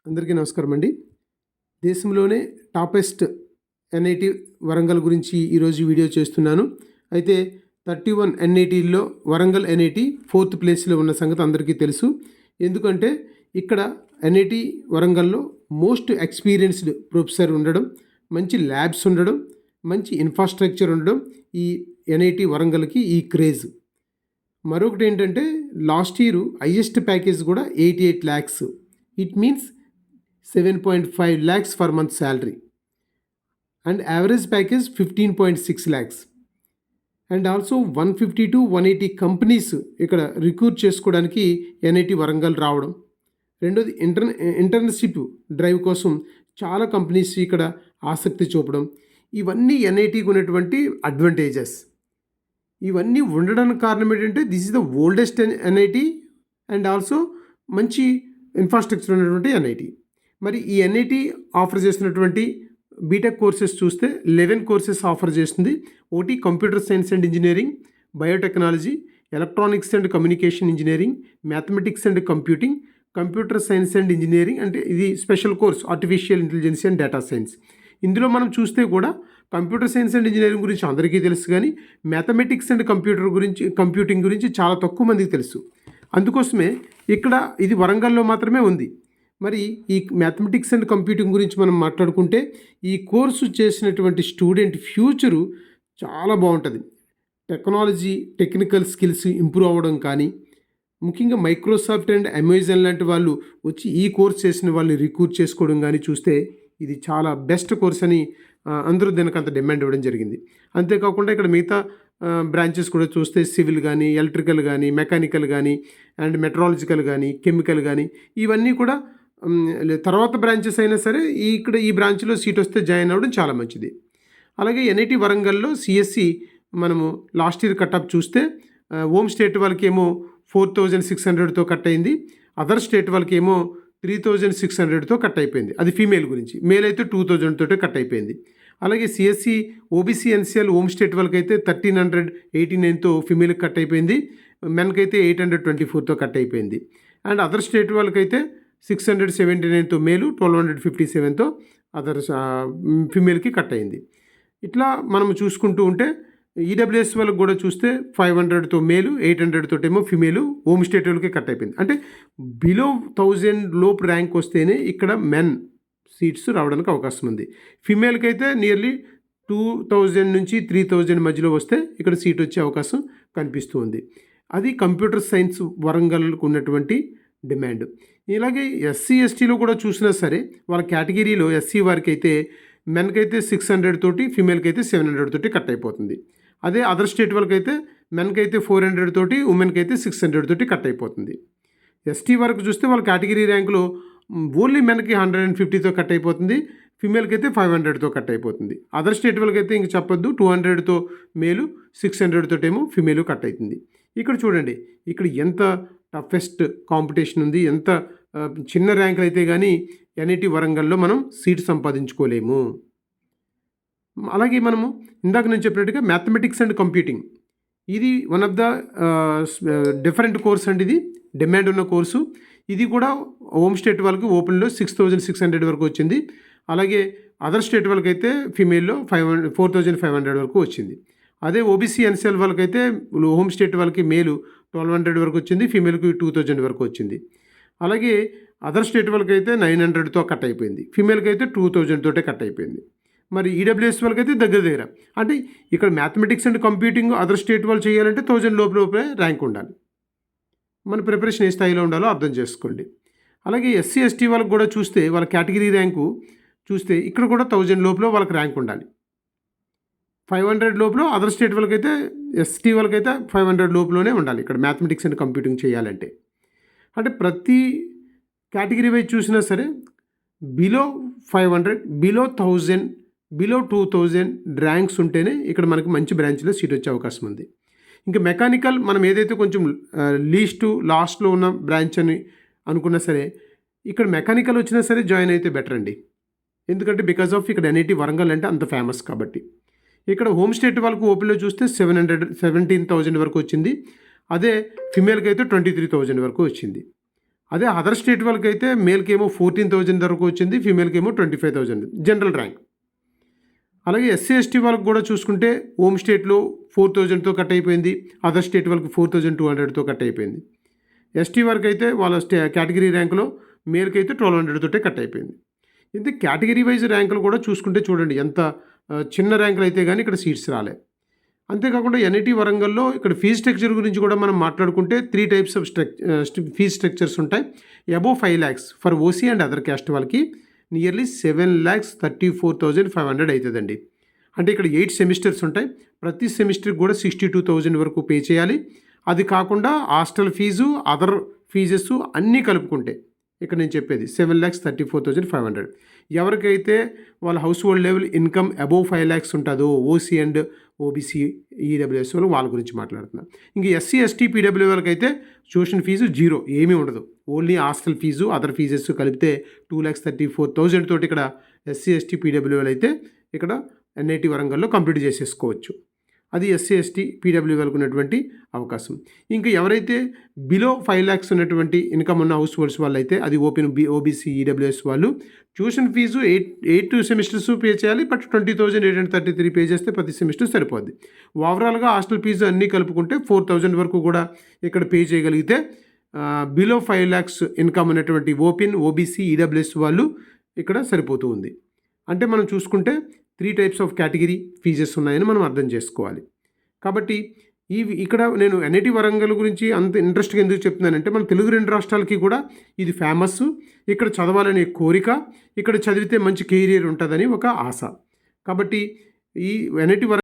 అందరికీ నమస్కారం అండి. దేశంలోనే టాపెస్ట్ ఎన్ఐటి వరంగల్ గురించి ఈరోజు వీడియో చేస్తున్నాను. అయితే 31 ఎన్ఐటీల్లో వరంగల్ ఎన్ఐటి 4th ప్లేస్లో ఉన్న సంగతి అందరికీ తెలుసు. ఎందుకంటే ఇక్కడ ఎన్ఐటి వరంగల్లో మోస్ట్ ఎక్స్పీరియన్స్డ్ ప్రొఫెసర్ ఉండడం, మంచి ల్యాబ్స్ ఉండడం, మంచి ఇన్ఫ్రాస్ట్రక్చర్ ఉండడం ఈ ఎన్ఐటి వరంగల్కి ఈ క్రేజ్. మరొకటి ఏంటంటే లాస్ట్ ఇయర్ హైయెస్ట్ ప్యాకేజ్ కూడా 88 lakhs. It means 7.5 lakhs per month salary, and average package 15.6 lakhs. And also 150 to 180 companies ఇక్కడ రిక్రూట్ చేసుకోవడానికి ఎన్ఐటి వరంగల్ రావడం. రెండోది ఇంటర్న్షిప్ డ్రైవ్ కోసం చాలా కంపెనీస్ ఇక్కడ ఆసక్తి చూపడం. ఇవన్నీ ఎన్ఐటికి ఉన్నటువంటి అడ్వాంటేజెస్. ఇవన్నీ ఉండడానికి కారణం ఏంటంటే this is the oldest NIT and also మంచి ఇన్ఫ్రాస్ట్రక్చర్ ఉన్నటువంటి ఎన్ఐటి. మరి ఈ ఎన్ఐటి ఆఫర్ చేస్తున్నటువంటి బీటెక్ కోర్సెస్ చూస్తే 11 కోర్సెస్ ఆఫర్ చేస్తుంది. ఒకటి computer science and engineering, biotechnology, electronics and communication engineering, mathematics and computing, computer science and engineering అంటే ఇది special course artificial intelligence and data science. ఇందులో మనం చూస్తే కూడా కంప్యూటర్ సైన్స్ అండ్ ఇంజనీరింగ్ గురించి అందరికీ తెలుసు, కానీ మ్యాథమెటిక్స్ అండ్ కంప్యూటింగ్ గురించి చాలా తక్కువ మందికి తెలుసు. అందుకోసమే ఇక్కడ ఇది వరంగల్లో మాత్రమే ఉంది. మరి ఈ మ్యాథమెటిక్స్ అండ్ కంప్యూటింగ్ గురించి మనం మాట్లాడుకుంటే ఈ కోర్సు చేసినటువంటి స్టూడెంట్ ఫ్యూచరు చాలా బాగుంటుంది. టెక్నికల్ స్కిల్స్ ఇంప్రూవ్ అవ్వడం కానీ, ముఖ్యంగా మైక్రోసాఫ్ట్ అండ్ అమెజాన్ లాంటి వాళ్ళు వచ్చి ఈ కోర్స్ చేసిన వాళ్ళని రిక్రూట్ చేసుకోవడం కానీ చూస్తే ఇది చాలా బెస్ట్ కోర్స్ అని అందరూ దీనికి అంత డిమాండ్ ఇవ్వడం జరిగింది. అంతేకాకుండా ఇక్కడ మిగతా బ్రాంచెస్ కూడా చూస్తే సివిల్ కానీ, ఎలక్ట్రికల్ కానీ, మెకానికల్ కానీ, అండ్ మెట్రాలజికల్ కానీ, కెమికల్ కానీ ఇవన్నీ కూడా తర్వాత బ్రాంచెస్ అయినా సరే ఇక్కడ ఈ బ్రాంచ్లో సీట్ వస్తే జాయిన్ అవ్వడం చాలా మంచిది. అలాగే ఎన్ఐటి వరంగల్లో సిఎస్సి మనము లాస్ట్ ఇయర్ కట్ ఆఫ్ చూస్తే హోమ్ స్టేట్ వాళ్ళకి ఏమో 4,600తో కట్ అయింది, అదర్ స్టేట్ వాళ్ళకి ఏమో 3,600తో కట్ అయిపోయింది. అది ఫీమేల్ గురించి. మేల్ అయితే 2,000 తోటే కట్ అయిపోయింది. అలాగే CSC OBC NCL home state వాళ్ళకి అయితే 1,389తో ఫీమేల్కి కట్ అయిపోయింది, మెన్కి అయితే 824తో కట్ అయిపోయింది. అండ్ అదర్ స్టేట్ వాళ్ళకైతే 679తో మేలు, 1,257తో అదర్ ఫీమేల్కి కట్ అయింది. ఇట్లా మనం చూసుకుంటూ ఉంటే ఈడబ్ల్యూఎస్ వాళ్ళకి కూడా చూస్తే 500తో మేలు, 800తోటేమో ఫీమేలు, హోమ్ స్టేట్ వాళ్ళకి కట్ అయిపోయింది. అంటే బిలో 1000 లోపు ర్యాంక్ వస్తేనే ఇక్కడ మెన్ సీట్స్ రావడానికి అవకాశం ఉంది. ఫీమేల్కి అయితే నియర్లీ 2,000 నుంచి 3,000 మధ్యలో వస్తే ఇక్కడ సీట్ వచ్చే అవకాశం కనిపిస్తూ ఉంది. అది కంప్యూటర్ సైన్స్ వరంగల్కు ఉన్నటువంటి డిమాండ్. ఇలాగే ఎస్సీ ఎస్టీలో కూడా చూసినా సరే వాళ్ళ కేటగిరీలో ఎస్సీ వారికి అయితే మెన్కి అయితే 600 తోటి, ఫీమేల్కి అయితే 700 తోటి కట్ అయిపోతుంది. అదే అదర్ స్టేట్ వాళ్ళకి అయితే మెన్కి అయితే 400 తోటి, ఉమెన్కి అయితే 600 తోటి కట్ అయిపోతుంది. ఎస్టీ వరకు చూస్తే వాళ్ళ కేటగిరీ ర్యాంకులో ఓన్లీ మెన్కి 150తో కట్ అయిపోతుంది, ఫీమేల్కి అయితే 500తో కట్ అయిపోతుంది. అదర్ స్టేట్ వాళ్ళకి అయితే ఇంక చెప్పొద్దు, 200తో మేలు, 600 తోటేమో ఫీమేలు కట్ అవుతుంది. ఇక్కడ చూడండి, ఇక్కడ ఎంత టఫెస్ట్ కాంపిటీషన్ ఉంది. ఎంత చిన్న ర్యాంకులు అయితే కానీ ఎన్ఐటి వరంగల్లో మనం సీట్ సంపాదించుకోలేము. అలాగే మనము ఇందాక నేను చెప్పినట్టుగా మ్యాథమెటిక్స్ అండ్ కంప్యూటింగ్ ఇది one of the different course అండి. ఇది డిమాండ్ ఉన్న కోర్సు. ఇది కూడా హోమ్ స్టేట్ వాళ్ళకి ఓపెన్లో 6,600 వరకు వచ్చింది. అలాగే అదర్ స్టేట్ వాళ్ళకైతే ఫీమేల్లో 4,500 వరకు వచ్చింది. అదే ఓబీసీ ఎన్సిఎల్ వాళ్ళకైతే హోమ్ స్టేట్ వాళ్ళకి మేలు 1,200 వరకు వచ్చింది, ఫీమేల్కి 2,000 వరకు వచ్చింది. అలాగే అదర్ స్టేట్ వాళ్ళకైతే 900తో కట్ అయిపోయింది, ఫీమేల్కి అయితే 2,000 తోటే కట్ అయిపోయింది. మరి ఈడబ్ల్యూఎస్ వాళ్ళకైతే దగ్గర అంటే ఇక్కడ mathematics and computing other state వాళ్ళు చేయాలంటే 1,000 లోపలే ర్యాంక్ ఉండాలి. మన ప్రిపరేషన్ ఏ స్థాయిలో ఉండాలో అర్థం చేసుకోండి. అలాగే ఎస్సీ ఎస్టీ వాళ్ళకి కూడా చూస్తే వాళ్ళ కేటగిరీ ర్యాంకు చూస్తే ఇక్కడ కూడా 1,000 లోపల వాళ్ళకి ర్యాంక్ ఉండాలి. 500 లోపల అదర్ స్టేట్ వాళ్ళకైతే ఎస్టీ వాళ్ళకైతే 500 లోపలనే ఉండాలి ఇక్కడ మ్యాథమెటిక్స్ అండ్ కంప్యూటింగ్ చేయాలంటే. అంటే ప్రతి కేటగిరీ వైజ్ చూసినా సరే బిలో 500, బిలో 1000, బిలో 2,000 ర్యాంక్స్ ఉంటేనే ఇక్కడ మనకి మంచి బ్రాంచ్లో సీట్ వచ్చే అవకాశం ఉంది. ఇంకా మెకానికల్ మనం ఏదైతే కొంచెం లాస్ట్లో ఉన్న బ్రాంచ్ అని అనుకున్నా సరే ఇక్కడ మెకానికల్ వచ్చినా సరే జాయిన్ అయితే బెటర్ అండి. ఎందుకంటే బికాజ్ ఆఫ్ ఇక్కడ ఎన్ఐటి వరంగల్ అంటే అంత ఫేమస్ కాబట్టి. ఇక్కడ హోమ్ స్టేట్ వాళ్ళకు ఓపెన్లో చూస్తే 17,000 వరకు వచ్చింది. అదే ఫిమేల్కి అయితే 23,000 వరకు వచ్చింది. అదే అదర్ స్టేట్ వాళ్ళకైతే మేల్కి ఏమో 14,000 వరకు వచ్చింది, ఫీమేల్కి ఏమో 25,000 జనరల్ ర్యాంక్. అలాగే ఎస్సీ ఎస్టీ వాళ్ళకి కూడా చూసుకుంటే హోమ్ స్టేట్లో 4,000తో కట్ అయిపోయింది, అదర్ స్టేట్ వాళ్ళకి 4,200తో కట్ అయిపోయింది. ఎస్టీ వరకు అయితే వాళ్ళ కేటగిరీ ర్యాంకులో మేల్కి అయితే 1,200 తోటే కట్ అయిపోయింది. అయితే కేటగిరీ వైజ్ ర్యాంకులు కూడా చూసుకుంటే చూడండి ఎంత చిన్న ర్యాంకులు అయితే కానీ ఇక్కడ సీట్స్ రాలే. అంతేకాకుండా ఎన్ఐటి వరంగల్లో ఇక్కడ ఫీజ్ స్ట్రక్చర్ గురించి కూడా మనం మాట్లాడుకుంటే 3 టైప్స్ ఆఫ్ ఫీజ్ స్ట్రక్చర్స్ ఉంటాయి. Above 5 lakhs for OC and other caste వాళ్ళకి నియర్లీ 7,34,500 అవుతుందండి. అంటే ఇక్కడ 8 సెమిస్టర్స్ ఉంటాయి. ప్రతి సెమిస్టర్కి కూడా 62,000 వరకు పే చేయాలి. అది కాకుండా హాస్టల్ ఫీజు, అదర్ ఫీజెస్ అన్నీ కలుపుకుంటే ఇక్కడ నేను చెప్పేది 7,34,500. ఎవరికైతే వాళ్ళ household level income above 5 lakhs ఉంటుందో ఓసీ అండ్ ఓబీసీ ఈడబ్ల్యూఎస్ వాళ్ళ గురించి మాట్లాడుతున్నాను. ఇంక ఎస్సీ ఎస్టీ పీడబ్ల్యూ వాళ్ళకైతే ట్యూషన్ ఫీజు 0, ఏమీ ఉండదు. Only hostel fee, other fees కలిపితే 2,34,000 తోటి ఇక్కడ ఎస్సీ ఎస్టీ పీడబ్ల్యూ అయితే ఇక్కడ ఎన్ఐటి వరంగల్లో కంప్లీట్ చేసేసుకోవచ్చు. అది ఎస్సీ ఎస్టీ పీడబ్ల్యూ వాళ్ళకు ఉన్నటువంటి అవకాశం. ఇంకా ఎవరైతే బిలో 5 lakhs ఉన్నటువంటి ఇన్కమ్ ఉన్న హౌస్ హోల్డ్స్ వాళ్ళు అయితే అది ఓబీసీ ఈడబ్ల్యూఎస్ వాళ్ళు ట్యూషన్ ఫీజు 8 సెమిస్టర్స్ పే చేయాలి. బట్ 20,833 పే చేస్తే ప్రతి సెమిస్టర్ సరిపోద్ది. ఓవరాల్గా హాస్టల్ ఫీజు అన్నీ కలుపుకుంటే 4,000 వరకు కూడా ఇక్కడ పే చేయగలిగితే బిలో 5 lakhs ఇన్కమ్ ఉన్నటువంటి ఓబీసీ ఈడబ్ల్యూఎస్ వాళ్ళు ఇక్కడ సరిపోతూ ఉంది. అంటే మనం చూసుకుంటే 3 టైప్స్ ఆఫ్ కేటగిరీ ఫీజెస్ ఉన్నాయని మనం అర్థం చేసుకోవాలి. కాబట్టి ఇక్కడ నేను ఎన్ఐటి వరంగల్ గురించి అంత ఇంట్రెస్ట్గా ఎందుకు చెప్తున్నానంటే మన తెలుగు 2 రాష్ట్రాలకి కూడా ఇది ఫేమస్. ఇక్కడ చదవాలనే కోరిక, ఇక్కడ చదివితే మంచి కెరీర్ ఉంటుందని ఒక ఆశ. కాబట్టి ఈ ఎన్ఐటి